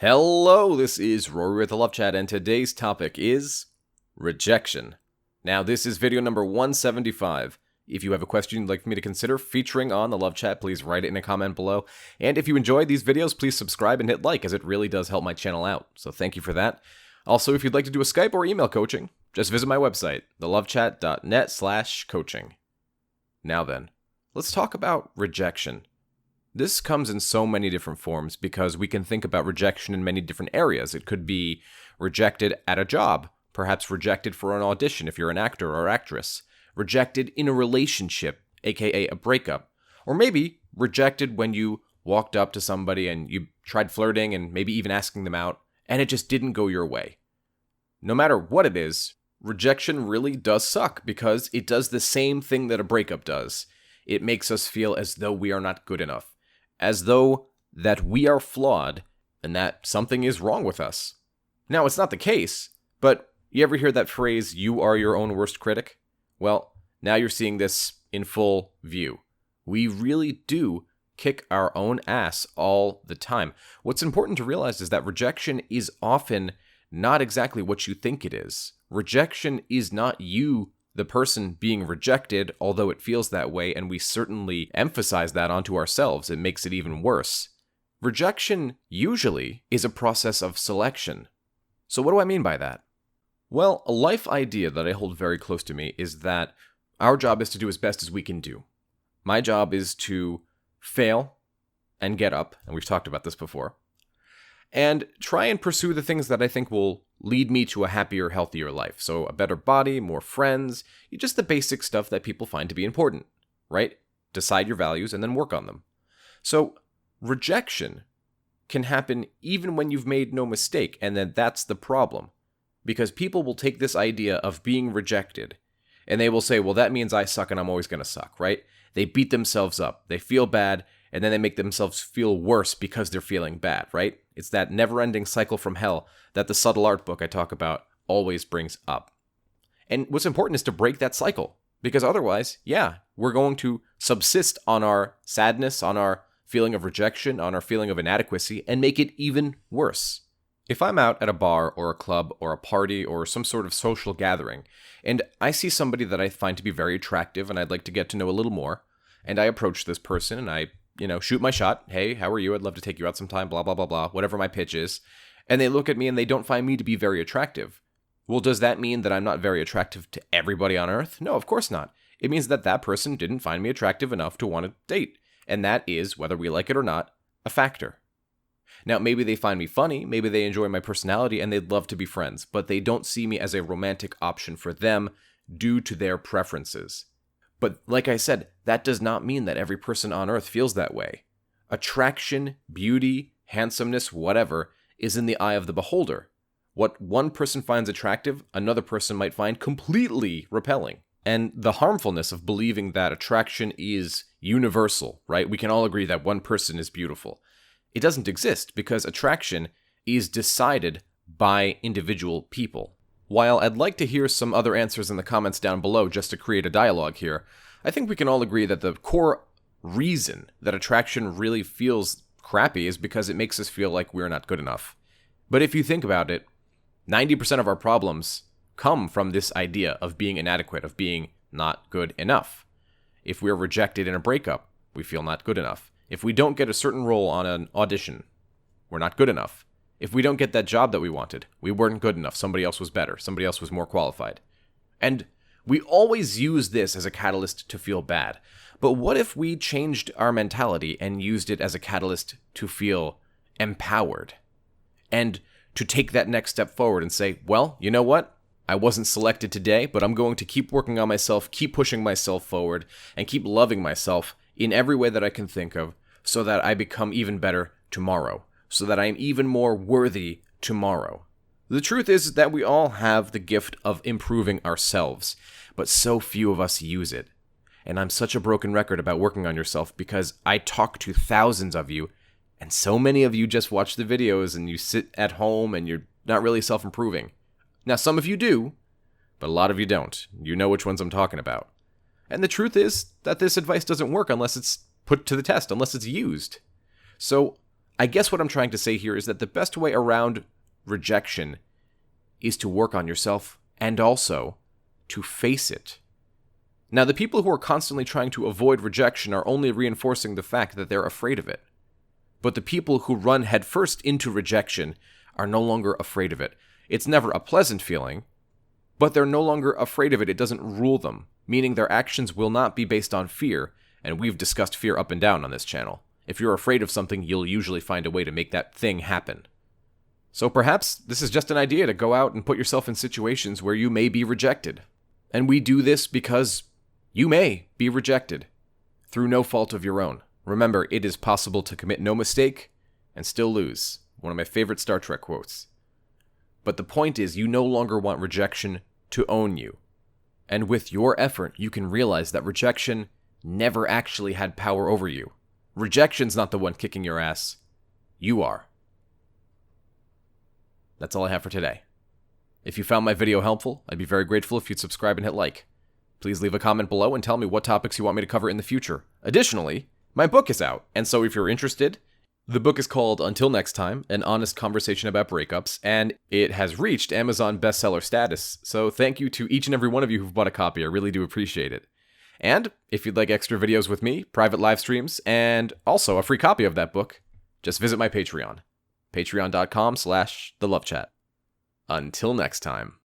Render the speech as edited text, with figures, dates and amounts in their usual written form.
Hello, this is Rory with the Love Chat, and today's topic is rejection. Now, this is video number 175. If you have a question you'd like for me to consider featuring on the Love Chat, please write it in a comment below. And if you enjoyed these videos, please subscribe and hit like, as it really does help my channel out. So thank you for that. Also, if you'd like to do a Skype or email coaching, just visit my website, thelovechat.net/coaching. Now then, let's talk about rejection. This comes in so many different forms because we can think about rejection in many different areas. It could be rejected at a job, perhaps rejected for an audition if you're an actor or actress, rejected in a relationship, aka a breakup, or maybe rejected when you walked up to somebody and you tried flirting and maybe even asking them out, and it just didn't go your way. No matter what it is, rejection really does suck because it does the same thing that a breakup does. It makes us feel as though we are not good enough, as though that we are flawed and that something is wrong with us. Now, it's not the case, but you ever hear that phrase, you are your own worst critic? Well, now you're seeing this in full view. We really do kick our own ass all the time. What's important to realize is that rejection is often not exactly what you think it is. Rejection is not you, the person being rejected, although it feels that way, and we certainly emphasize that onto ourselves. It makes it even worse. Rejection usually is a process of selection. So what do I mean by that? Well, a life idea that I hold very close to me is that our job is to do as best as we can do. My job is to fail and get up, and we've talked about this before, and try and pursue the things that I think will lead me to a happier, healthier life. So a better body, more friends, just the basic stuff that people find to be important, right? Decide your values and then work on them. So rejection can happen even when you've made no mistake, and then that's the problem. Because people will take this idea of being rejected, and they will say, well, that means I suck and I'm always going to suck, right? They beat themselves up, they feel bad, and then they make themselves feel worse because they're feeling bad, right? It's that never-ending cycle from hell that the subtle art book I talk about always brings up. And what's important is to break that cycle, because otherwise, we're going to subsist on our sadness, on our feeling of rejection, on our feeling of inadequacy, and make it even worse. If I'm out at a bar or a club or a party or some sort of social gathering, and I see somebody that I find to be very attractive and I'd like to get to know a little more, and I approach this person and I shoot my shot. Hey, how are you? I'd love to take you out sometime, blah, blah, blah, blah, whatever my pitch is. And they look at me and they don't find me to be very attractive. Well, does that mean that I'm not very attractive to everybody on earth? No, of course not. It means that that person didn't find me attractive enough to want to date. And that is, whether we like it or not, a factor. Now, maybe they find me funny, maybe they enjoy my personality, and they'd love to be friends, but they don't see me as a romantic option for them due to their preferences. But like I said, that does not mean that every person on earth feels that way. Attraction, beauty, handsomeness, whatever, is in the eye of the beholder. What one person finds attractive, another person might find completely repelling. And the harmfulness of believing that attraction is universal, right? We can all agree that one person is beautiful. It doesn't exist because attraction is decided by individual people. While I'd like to hear some other answers in the comments down below just to create a dialogue here, I think we can all agree that the core reason that attraction really feels crappy is because it makes us feel like we're not good enough. But if you think about it, 90% of our problems come from this idea of being inadequate, of being not good enough. If we're rejected in a breakup, we feel not good enough. If we don't get a certain role on an audition, we're not good enough. If we don't get that job that we wanted, we weren't good enough. Somebody else was better. Somebody else was more qualified. And we always use this as a catalyst to feel bad. But what if we changed our mentality and used it as a catalyst to feel empowered? And to take that next step forward and say, well, you know what? I wasn't selected today, but I'm going to keep working on myself, keep pushing myself forward, and keep loving myself in every way that I can think of so that I become even better tomorrow. So that I am even more worthy tomorrow. The truth is that we all have the gift of improving ourselves, but so few of us use it. And I'm such a broken record about working on yourself because I talk to thousands of you, and so many of you just watch the videos and you sit at home and you're not really self-improving. Now, some of you do, but a lot of you don't. You know which ones I'm talking about. And the truth is that this advice doesn't work unless it's put to the test, unless it's used. So I guess what I'm trying to say here is that the best way around rejection is to work on yourself and also to face it. Now, the people who are constantly trying to avoid rejection are only reinforcing the fact that they're afraid of it. But the people who run headfirst into rejection are no longer afraid of it. It's never a pleasant feeling, but they're no longer afraid of it. It doesn't rule them, meaning their actions will not be based on fear, and we've discussed fear up and down on this channel. If you're afraid of something, you'll usually find a way to make that thing happen. So perhaps this is just an idea to go out and put yourself in situations where you may be rejected. And we do this because you may be rejected through no fault of your own. Remember, it is possible to commit no mistake and still lose. One of my favorite Star Trek quotes. But the point is, you no longer want rejection to own you. And with your effort, you can realize that rejection never actually had power over you. Rejection's not the one kicking your ass. You are. That's all I have for today. If you found my video helpful, I'd be very grateful if you'd subscribe and hit like. Please leave a comment below and tell me what topics you want me to cover in the future. Additionally, my book is out, and so if you're interested, the book is called Until Next Time, An Honest Conversation About Breakups, and it has reached Amazon bestseller status, so thank you to each and every one of you who've bought a copy. I really do appreciate it. And if you'd like extra videos with me, private live streams, and also a free copy of that book, just visit my Patreon. Patreon.com/thelovechat. Until next time.